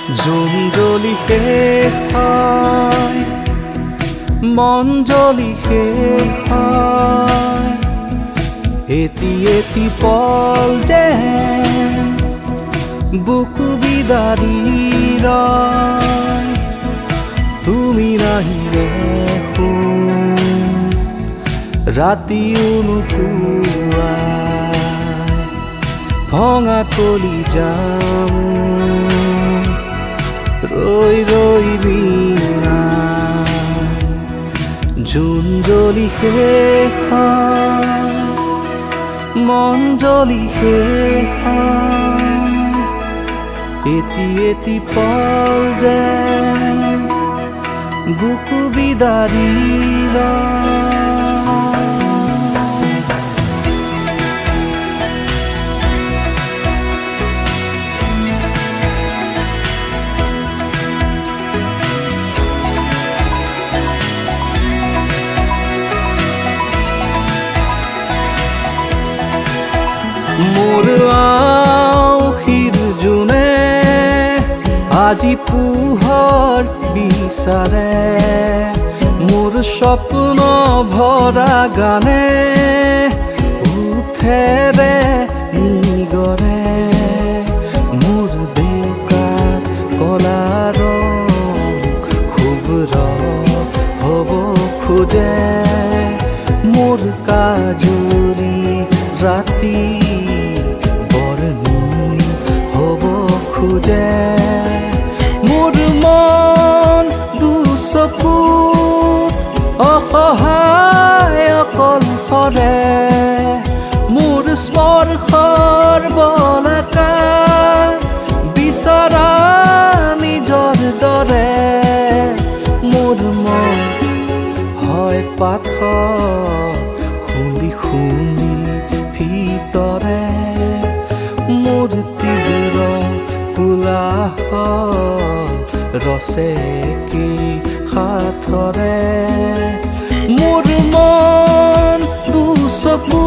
জোন জ্বলি শেষ হয়, মন জ্বলি শেষ হয়, এটি এটি পল যেন বুকু বিদাৰি ৰয়। তুমি নাহিলে ৰাতিও নুপুৱাই, ভঙা কলিজাম ৰৈ ৰৈ বিনাই। জোন জ্বলি শেষ হয়, মন জ্বলি শেষ হয়, এটি এটি পল যেন বুকু বিদাৰি ৰয়। মোৰ আউসীৰ জোনে আজি পোহৰ বিচাৰে, মোৰ স্বপ্ন ভৰা গানে উঠেৰে নিগৰে। মোৰ ডেউকাৰ কলা ৰং শুভ্ৰ হ'ব খোজে, মোৰ কাজুৰি ৰাতি বৰ্ণি হ'ব খোজে। মোৰ মন দুচকুত অসহায় অকলশৰে, মোৰ স্পৰ্শৰ বলাকাৰ বিচৰা নিজৰ দৰে। মোৰ মন হয় পাথৰ খুন্দি খুন্দি ভিতৰে, মোৰ তীব্ৰ কোলাহল ৰচেকি সাথৰে। মোৰ মন দুচকু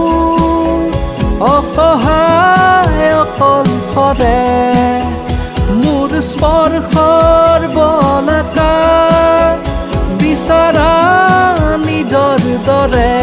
অসহায় অকলশৰে, মোৰ স্পৰ্শৰ বলাকাৰ বিচৰা নিজৰ দৰে।